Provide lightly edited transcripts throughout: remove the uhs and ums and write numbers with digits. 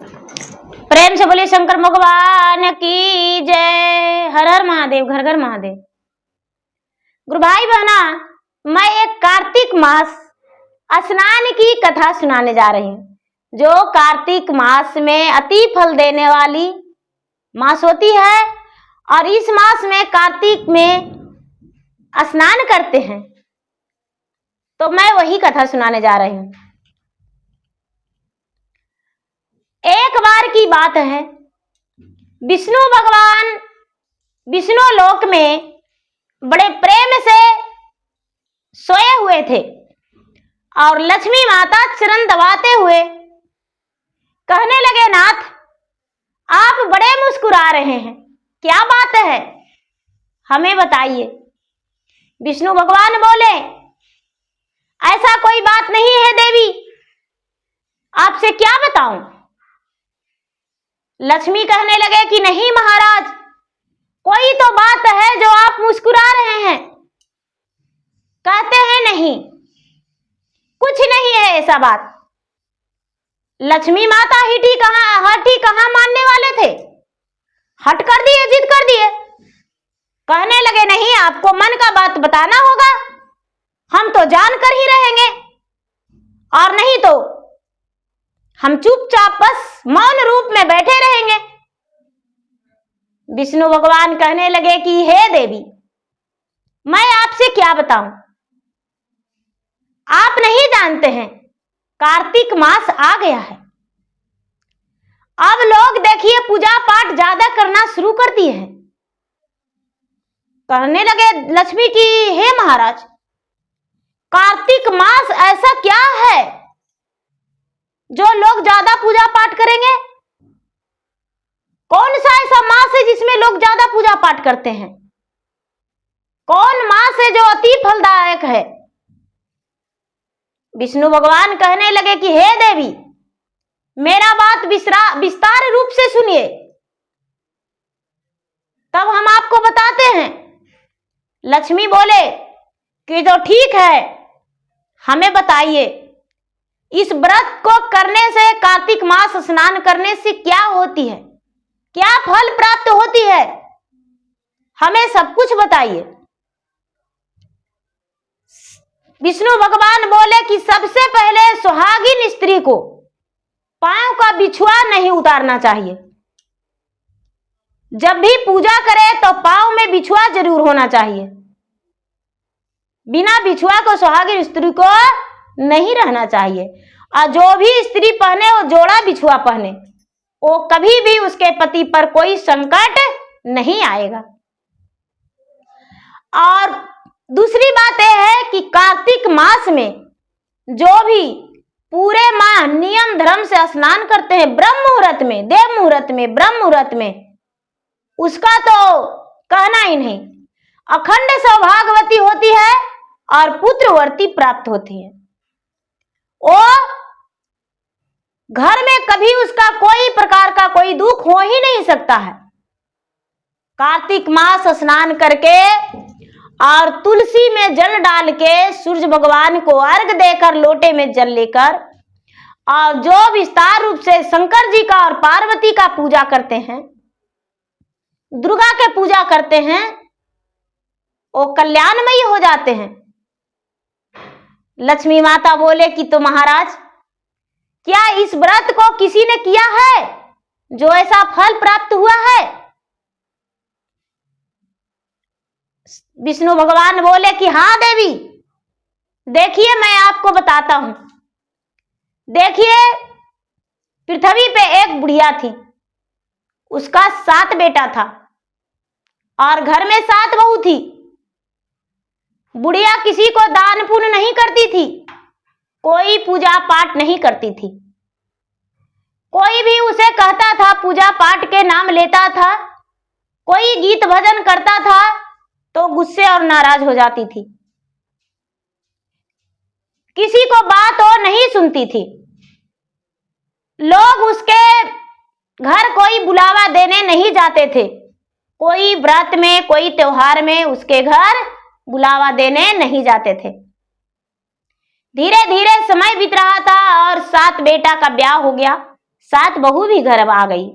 प्रेम से बोलिए शंकर भगवान की जय। हर हर महादेव, घर घर महादेव। गुरु भाई बहना, मैं एक कार्तिक मास स्नान की कथा सुनाने जा रही हूँ, जो कार्तिक मास में अति फल देने वाली मास होती है। और इस मास में कार्तिक में स्नान करते हैं, तो मैं वही कथा सुनाने जा रही हूँ। एक बार की बात है, विष्णु भगवान विष्णु लोक में बड़े प्रेम से सोए हुए थे और लक्ष्मी माता चरण दबाते हुए कहने लगे, नाथ आप बड़े मुस्कुरा रहे हैं, क्या बात है, हमें बताइए। विष्णु भगवान बोले, ऐसा कोई बात नहीं है देवी, आपसे क्या बताऊं। लक्ष्मी कहने लगे कि नहीं महाराज, कोई तो बात है जो आप मुस्कुरा रहे हैं। कहते हैं नहीं, कुछ नहीं है ऐसा बात। लक्ष्मी माता हटी कहां मानने वाले थे, हट कर दिए, जिद कर दिए। कहने लगे नहीं, आपको मन का बात बताना होगा, हम तो जान कर ही रहेंगे, और नहीं तो हम चुपचाप बस मौन रूप में बैठे रहेंगे। विष्णु भगवान कहने लगे कि हे देवी, मैं आपसे क्या बताऊं, आप नहीं जानते हैं कार्तिक मास आ गया है। अब लोग देखिए पूजा पाठ ज्यादा करना शुरू कर दिए हैं। कहने लगे लक्ष्मी की, हे महाराज, कार्तिक मास ऐसा क्या है जो लोग ज्यादा पूजा पाठ करेंगे? कौन सा ऐसा मास है जिसमें लोग ज्यादा पूजा पाठ करते हैं? कौन मास है जो अति फलदायक है? विष्णु भगवान कहने लगे कि हे देवी, मेरा बात विस्तार रूप से सुनिए, तब हम आपको बताते हैं। लक्ष्मी बोले कि तो ठीक है, हमें बताइए, इस व्रत को करने से, कार्तिक मास स्नान करने से क्या होती है, क्या फल प्राप्त होती है, हमें सब कुछ बताइए। विष्णु भगवान बोले कि सबसे पहले सुहागिन स्त्री को पांव का बिछुआ नहीं उतारना चाहिए। जब भी पूजा करे तो पांव में बिछुआ जरूर होना चाहिए। बिना बिछुआ को सुहागिन स्त्री को नहीं रहना चाहिए। और जो भी स्त्री पहने वो जोड़ा बिछुआ पहने, वो कभी भी उसके पति पर कोई संकट नहीं आएगा। और दूसरी बात यह है कि कार्तिक मास में जो भी पूरे माह नियम धर्म से स्नान करते हैं, ब्रह्म मुहूर्त में, देव मुहूर्त में, ब्रह्म मुहूर्त में, उसका तो कहना ही नहीं। अखंड सौभाग्यवती होती है और पुत्रवती प्राप्त होती है। वो घर में कभी उसका कोई प्रकार का कोई दुख हो ही नहीं सकता है। कार्तिक मास स्नान करके और तुलसी में जल डाल के सूर्य भगवान को अर्घ देकर लोटे में जल लेकर, और जो विस्तार रूप से शंकर जी का और पार्वती का पूजा करते हैं, दुर्गा के पूजा करते हैं, वो कल्याणमयी हो जाते हैं। लक्ष्मी माता बोले कि तो महाराज, क्या इस व्रत को किसी ने किया है जो ऐसा फल प्राप्त हुआ है? विष्णु भगवान बोले कि हाँ देवी, देखिए मैं आपको बताता हूं। देखिए, पृथ्वी पे एक बुढ़िया थी, उसका 7 बेटा था और घर में 7 बहू थी। बुढ़िया किसी को दान पुण्य नहीं करती थी, कोई पूजा पाठ नहीं करती थी। कोई भी उसे कहता था, पूजा पाठ के नाम लेता था, कोई गीत भजन करता था तो गुस्से और नाराज हो जाती थी। किसी को बात और नहीं सुनती थी। लोग उसके घर कोई बुलावा देने नहीं जाते थे। कोई व्रत में, कोई त्योहार में उसके घर बुलावा देने नहीं जाते थे। धीरे धीरे समय बीत रहा था और 7 बेटा का ब्याह हो गया, सात बहू भी घर आ गई।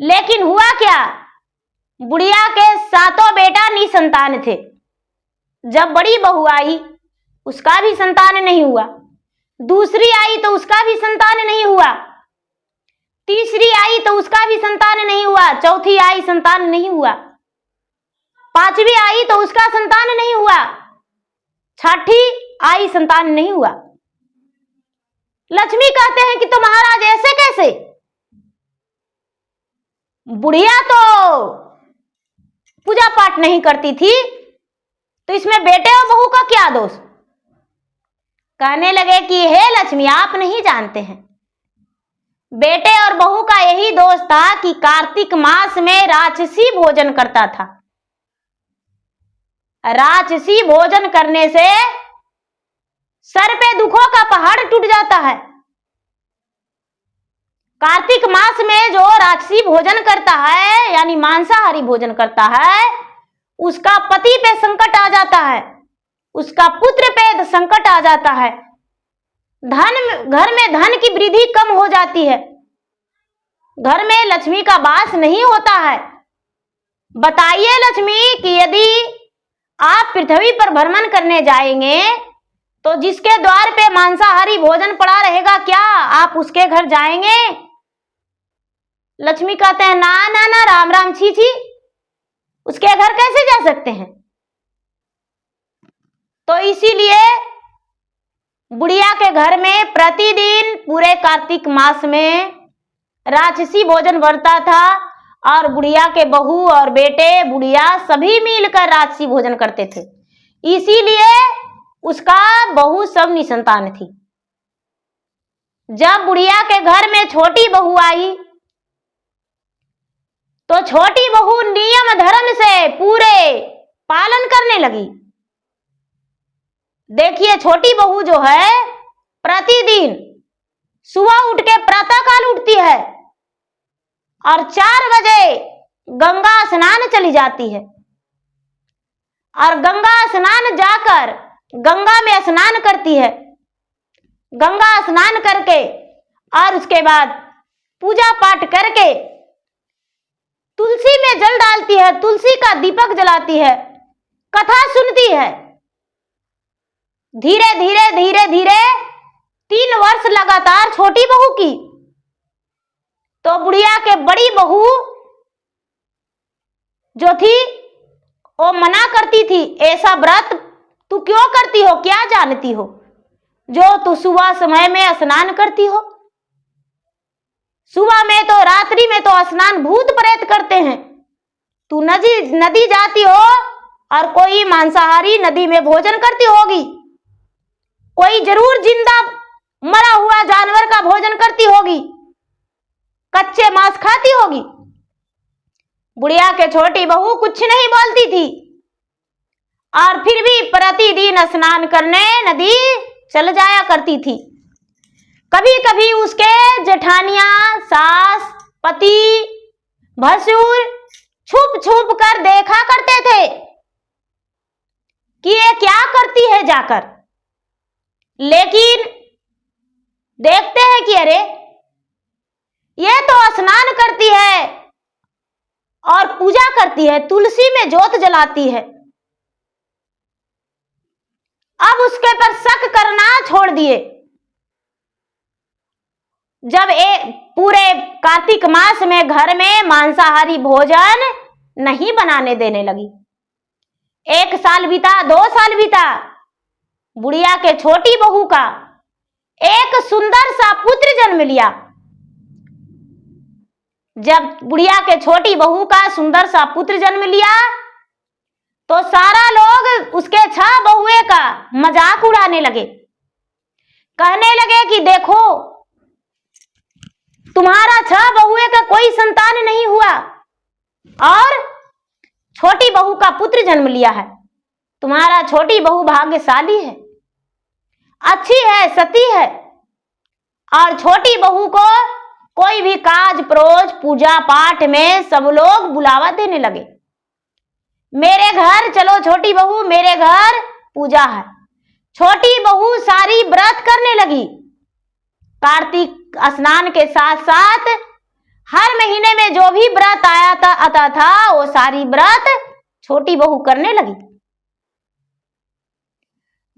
लेकिन हुआ क्या, बुढ़िया के सातों बेटा निसंतान थे। जब बड़ी बहू आई उसका भी संतान नहीं हुआ, दूसरी आई तो उसका भी संतान नहीं हुआ, तीसरी आई तो उसका भी संतान नहीं हुआ, चौथी आई संतान नहीं हुआ, पांचवी आई तो उसका संतान नहीं हुआ, छठी आई संतान नहीं हुआ। लक्ष्मी कहते हैं कि तो महाराज ऐसे कैसे? बुढ़िया तो पूजा पाठ नहीं करती थी, तो इसमें बेटे और बहू का क्या दोष? कहने लगे कि हे लक्ष्मी, आप नहीं जानते हैं, बेटे और बहू का यही दोष था कि कार्तिक मास में राक्षसी भोजन करता था। राक्षसी भोजन करने से सर पे दुखों का पहाड़ टूट जाता है। कार्तिक मास में जो राक्षसी भोजन करता है यानी मांसाहारी भोजन करता है, उसका पति पे संकट आ जाता है, उसका पुत्र पे संकट आ जाता है, घर में धन की वृद्धि कम हो जाती है, घर में लक्ष्मी का वास नहीं होता है। बताइए लक्ष्मी कि यदि आप पृथ्वी पर भ्रमण करने जाएंगे तो जिसके द्वार पे मांसाहारी भोजन पड़ा रहेगा, क्या आप उसके घर जाएंगे? लक्ष्मी कहते हैं ना ना ना, राम राम, छी छी, उसके घर कैसे जा सकते हैं? तो इसीलिए बुढ़िया के घर में प्रतिदिन पूरे कार्तिक मास में राक्षसी भोजन बनता था और बुढ़िया के बहू और बेटे बुढ़िया सभी मिलकर राक्षसी भोजन करते थे। इसीलिए उसका बहू सब निसंतान थी। जब बुढ़िया के घर में छोटी बहू आई तो छोटी बहू नियम धर्म से पूरे पालन करने लगी। देखिए, छोटी बहू जो है प्रतिदिन सुबह उठ के प्रातःकाल उठती है और 4 बजे गंगा स्नान चली जाती है और गंगा स्नान जाकर गंगा में स्नान करती है। गंगा स्नान करके और उसके बाद पूजा पाठ करके तुलसी में जल डालती है, तुलसी का दीपक जलाती है, कथा सुनती है। धीरे धीरे धीरे धीरे 3 वर्ष लगातार छोटी बहू की, तो बुढ़िया के बड़ी बहू जो थी वो मना करती थी, ऐसा व्रत तू क्यों करती हो, क्या जानती हो जो तू सुबह समय में स्नान करती हो? सुबह में तो, रात्रि में तो स्नान भूत प्रेत करते हैं, तू नदी जाती हो और कोई मांसाहारी नदी में भोजन करती होगी, कोई जरूर जिंदा मरा हुआ जानवर का भोजन करती होगी, कच्चे मांस खाती होगी। बुढ़िया के छोटी बहू कुछ नहीं बोलती थी और फिर भी प्रतिदिन स्नान करने नदी चल जाया करती थी। कभी कभी उसके जेठानियां, सास, पति, भसुर छुप छुप कर देखा करते थे कि ये क्या करती है जाकर। लेकिन देखते हैं कि अरे ये तो स्नान करती है और पूजा करती है, तुलसी में जोत जलाती है। अब उसके पर शक करना छोड़ दिए। जब पूरे कार्तिक मास में घर में मांसाहारी भोजन नहीं बनाने देने लगी, 1 साल बीता, 2 साल बीता, बुढ़िया के छोटी बहू का एक सुंदर सा पुत्र जन्म लिया। जब बुढ़िया के छोटी बहू का सुंदर सा पुत्र जन्म लिया तो सारा लोग उसके 6 बहुए का मजाक उड़ाने लगे, कहने लगे कि देखो तुम्हारा 6 बहुए का कोई संतान नहीं हुआ और छोटी बहू का पुत्र जन्म लिया है। तुम्हारा छोटी बहू भाग्यशाली है, अच्छी है, सती है। और छोटी बहू को कोई भी काज प्रोज पूजा पाठ में सब लोग बुलावा देने लगे, मेरे घर चलो छोटी बहू, मेरे घर पूजा है। छोटी बहू सारी व्रत करने लगी। कार्तिक स्नान के साथ साथ हर महीने में जो भी व्रत आता था वो सारी व्रत छोटी बहू करने लगी।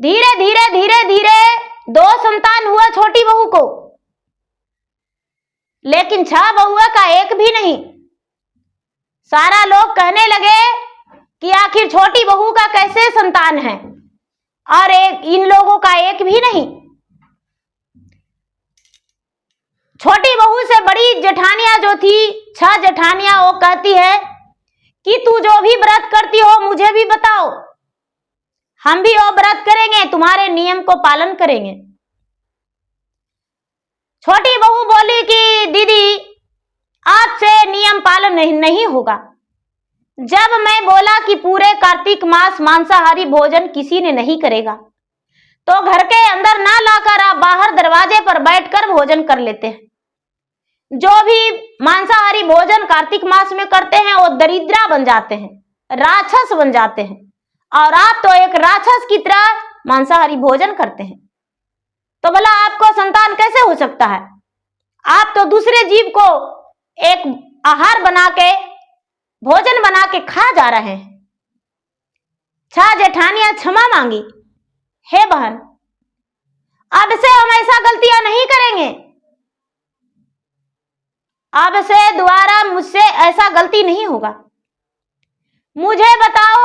धीरे धीरे धीरे धीरे 2 संतान हुआ छोटी बहू को, लेकिन 6 बहुआ का एक भी नहीं। सारा लोग कहने लगे कि आखिर छोटी बहू का कैसे संतान है और इन लोगों का एक भी नहीं। छोटी बहू से बड़ी जेठानियां जो थी, 6 जेठानियां, वो कहती है कि तू जो भी व्रत करती हो मुझे भी बताओ, हम भी वो व्रत करेंगे, तुम्हारे नियम को पालन करेंगे। छोटी बहू बोली कि दीदी आज से नियम पालन नहीं होगा। जब मैं बोला कि पूरे कार्तिक मास मांसाहारी भोजन किसी ने नहीं करेगा, तो घर के अंदर ना लाकर आप बाहर दरवाजे पर बैठकर भोजन कर लेते हैं। जो भी मांसाहारी भोजन कार्तिक मास में करते हैं वो दरिद्रा बन जाते हैं, राक्षस बन जाते हैं, और आप तो एक राक्षस की तरह मांसाहारी भोजन करते हैं। तो भला आपको संतान कैसे हो सकता है? आप तो दूसरे जीव को एक आहार बना के, भोजन बना के खा जा रहे हैं। 6 जेठानियां क्षमा मांगी, हे बहन अब से हम ऐसा गलतियां नहीं करेंगे, अब से दोबारा मुझसे ऐसा गलती नहीं होगा। मुझे बताओ,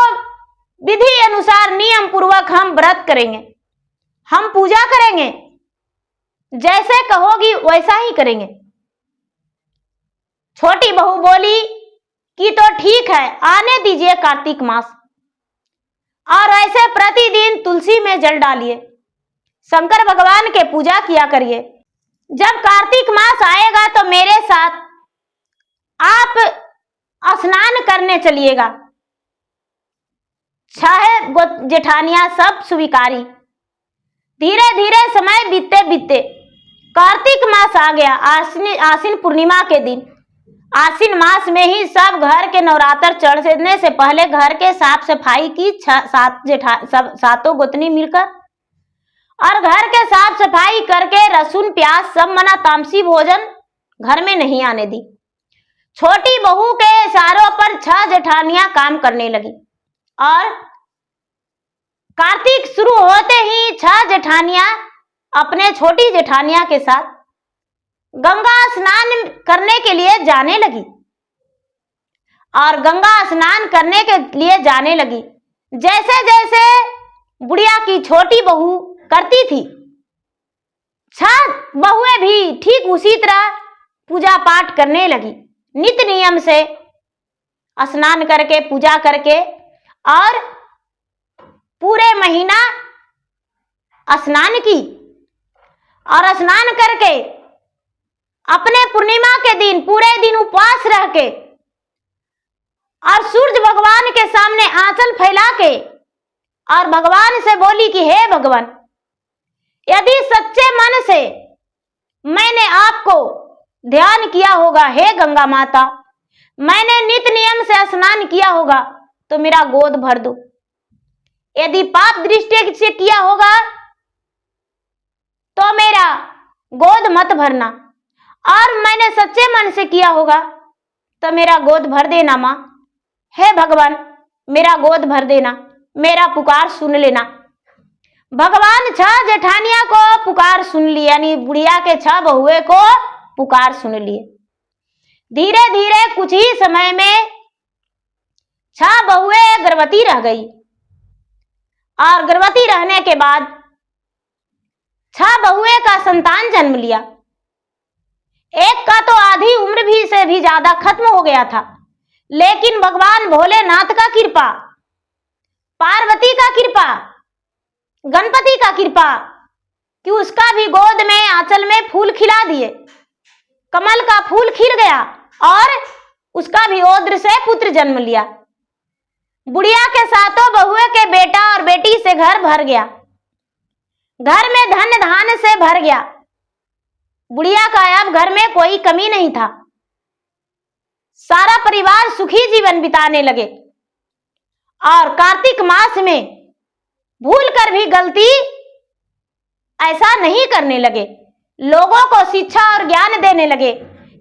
विधि अनुसार नियम पूर्वक हम व्रत करेंगे, हम पूजा करेंगे, जैसे कहोगी वैसा ही करेंगे। छोटी बहू बोली कि तो ठीक है, आने दीजिए कार्तिक मास, और ऐसे प्रतिदिन तुलसी में जल डालिए, शंकर भगवान के पूजा किया करिए। जब कार्तिक मास आएगा तो मेरे साथ आप स्नान करने चलिएगा। 6 जेठानियां सब स्वीकारी। धीरे धीरे समय बीतते बीतते कार्तिक मास आ गया। आश्विन पूर्णिमा के दिन, आश्विन मास में ही सब घर के नवरात्र चढ़ने से पहले घर के साफ सफाई की। 7 गोतनी मिलकर और घर के साफ सफाई करके लहसुन प्याज सब मना, तामसी भोजन घर में नहीं आने दी। छोटी बहू के इशारों पर 6 जेठानियां काम करने लगी और कार्तिक शुरू होते ही 6 जेठानियां अपने छोटी जेठानियां के साथ गंगा स्नान करने के लिए जाने लगी। और गंगा स्नान करने के लिए जाने लगी जैसे जैसे बुढ़िया की छोटी बहू करती थी, 6 बहुएं भी ठीक उसी तरह पूजा पाठ करने लगी, नित्य नियम से स्नान करके पूजा करके। और पूरे महीना स्नान की और स्नान करके अपने पूर्णिमा के दिन पूरे दिन उपवास रह के और सूर्य भगवान के सामने आंचल फैला के और भगवान से बोली कि हे भगवान, यदि सच्चे मन से मैंने आपको ध्यान किया होगा, हे गंगा माता, मैंने नित्य नियम से स्नान किया होगा तो मेरा गोद भर दो। यदि पाप दृष्टि से किया होगा तो मेरा गोद मत भरना, और मैंने सच्चे मन से किया होगा तो मेरा गोद भर देना मां। हे भगवान, मेरा गोद भर देना, मेरा पुकार सुन लेना। भगवान 6 जेठानिया को पुकार सुन लिया, यानी बुढ़िया के 6 बहुए को पुकार सुन लिए। धीरे धीरे कुछ ही समय में 6 बहुए गर्भवती रह गई और गर्भवती रहने के बाद 6 बहुए का संतान जन्म लिया। एक का तो आधी उम्र भी से भी ज्यादा खत्म हो गया था, लेकिन भगवान भोलेनाथ का कृपा, पार्वती का कृपा, गणपति का कृपा कि उसका भी गोद में आंचल में फूल खिला दिए, कमल का फूल खिल गया और उसका भी ओद्र से पुत्र जन्म लिया। बुढ़िया के 7 बहुए के बेटा और बेटी से घर भर गया, घर में धन धान से भर गया। बुढ़िया का अब घर में कोई कमी नहीं था, सारा परिवार सुखी जीवन बिताने लगे और कार्तिक मास में भूल कर भी गलती ऐसा नहीं करने लगे। लोगों को शिक्षा और ज्ञान देने लगे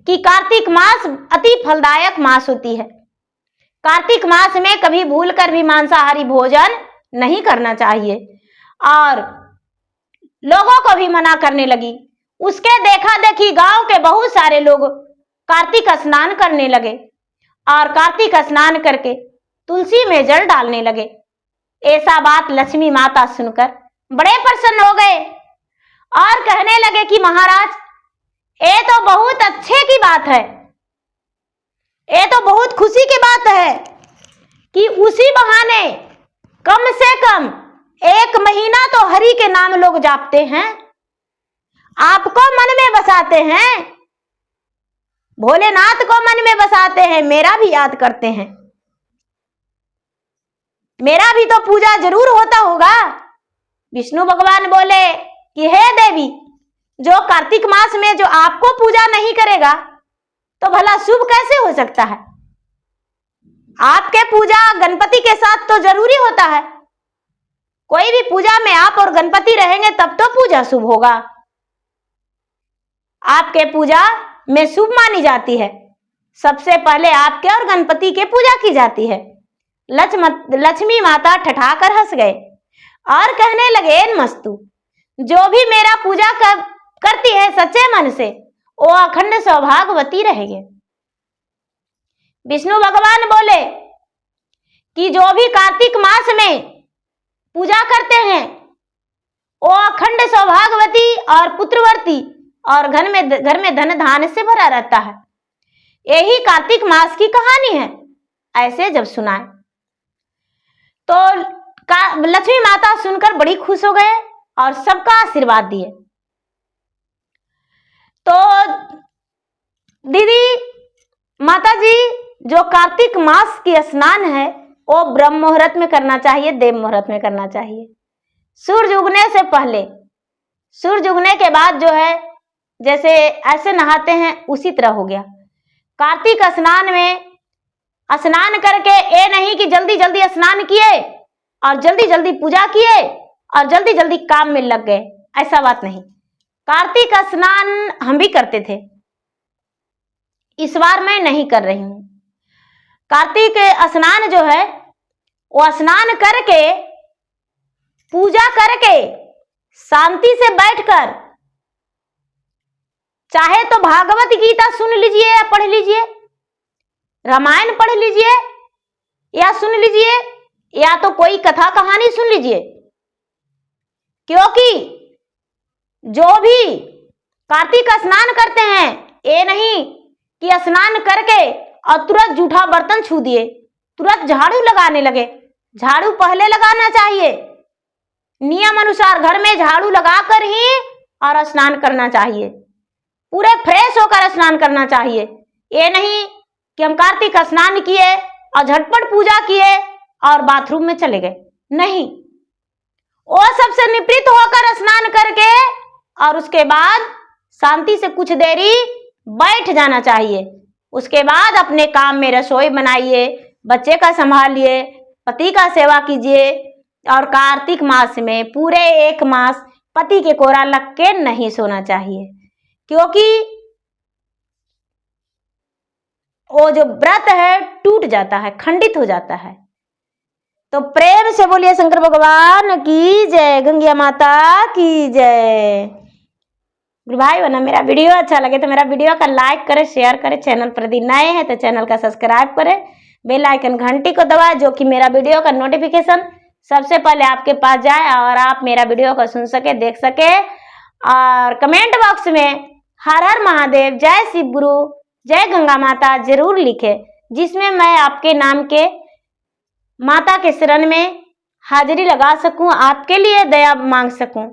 कि कार्तिक मास अति फलदायक मास होती है। कार्तिक मास में कभी भूलकर भी मांसाहारी भोजन नहीं करना चाहिए और लोगों को भी मना करने लगी। उसके देखा देखी गांव के बहुत सारे लोग कार्तिक स्नान करने लगे और कार्तिक स्नान करके तुलसी में जल डालने लगे। ऐसा बात लक्ष्मी माता सुनकर बड़े प्रसन्न हो गए और कहने लगे कि महाराज, ये तो बहुत अच्छे की बात है, ये तो बहुत खुशी की बात है कि उसी बहाने कम से कम 1 महीना तो हरि के नाम लोग जापते हैं, आपको मन में बसाते हैं, भोलेनाथ को मन में बसाते हैं, मेरा भी याद करते हैं, मेरा भी तो पूजा जरूर होता होगा। विष्णु भगवान बोले कि हे देवी, जो कार्तिक मास में जो आपको पूजा नहीं करेगा तो भला शुभ कैसे हो सकता है? आपके पूजा गणपति के साथ तो जरूरी होता है। कोई भी पूजा में आप और गणपति रहेंगे तब तो पूजा शुभ होगा। आपके पूजा में शुभ मानी जाती है। सबसे पहले आपके और गणपति के पूजा की जाती है। लक्ष्मी माता ठठाकर हंस गए और कहने लगे, मस्तु, जो भी मेरा पूजा करती है सच्चे मन से, वो अखंड सौभाग्यवती रहेगी। विष्णु भगवान बोले कि जो भी कार्तिक मास में पूजा करते हैं वो अखंड सौभाग्यवती और पुत्रवती और घर में धन धान से भरा रहता है। यही कार्तिक मास की कहानी है। ऐसे जब सुनाए तो लक्ष्मी माता सुनकर बड़ी खुश हो गए और सबका आशीर्वाद दिए। तो दीदी, माता जी, जो कार्तिक मास की स्नान है वो ब्रह्म मुहूर्त में करना चाहिए, देव मुहूर्त में करना चाहिए। सूर्य उगने से पहले, सूर्य उगने के बाद जो है जैसे ऐसे नहाते हैं उसी तरह हो गया। कार्तिक स्नान में स्नान करके ये नहीं कि जल्दी जल्दी स्नान किए और जल्दी जल्दी पूजा किए और जल्दी जल्दी काम में लग गए, ऐसा बात नहीं। कार्तिक स्नान हम भी करते थे, इस बार मैं नहीं कर रही हूं। कार्तिक स्नान जो है वो स्नान करके पूजा करके शांति से बैठकर चाहे तो भागवत गीता सुन लीजिए या पढ़ लीजिए, रामायण पढ़ लीजिए या सुन लीजिए, या तो कोई कथा कहानी सुन लीजिए। क्योंकि जो भी कार्तिक स्नान करते हैं ये नहीं कि स्नान करके और तुरंत जूठा बर्तन छू दिए, तुरंत झाड़ू लगाने लगे। झाड़ू पहले लगाना चाहिए, नियम अनुसार घर में झाड़ू लगाकर ही और स्नान करना चाहिए। पूरे फ्रेश होकर स्नान करना चाहिए। ये नहीं कि हम कार्तिक स्नान किए और झटपट पूजा किए और बाथरूम में चले गए, नहीं। वो सबसे निवृत्त होकर स्नान करके और उसके बाद शांति से कुछ देरी बैठ जाना चाहिए। उसके बाद अपने काम में रसोई बनाइए, बच्चे का संभालिए, पति का सेवा कीजिए। और कार्तिक मास में पूरे 1 मास पति के कोरा लग के नहीं सोना चाहिए, क्योंकि वो जो व्रत है टूट जाता है, खंडित हो जाता है। तो प्रेम से बोलिए शंकर भगवान की जय, गंगिया माता की जय। भाई बहन, मेरा वीडियो अच्छा लगे तो मेरा वीडियो का लाइक करें, शेयर करें। चैनल पर यदि नए हैं तो चैनल का सब्सक्राइब करें, बेल आइकन घंटी को दबाएं, जो कि मेरा वीडियो का नोटिफिकेशन सबसे पहले आपके पास जाए और आप मेरा वीडियो को सुन सके, देख सके। और कमेंट बॉक्स में हर हर महादेव, जय शिव गुरु, जय गंगा माता जरूर लिखे, जिसमें मैं आपके नाम के माता के शरण में हाजिरी लगा सकूं, आपके लिए दया मांग सकूं।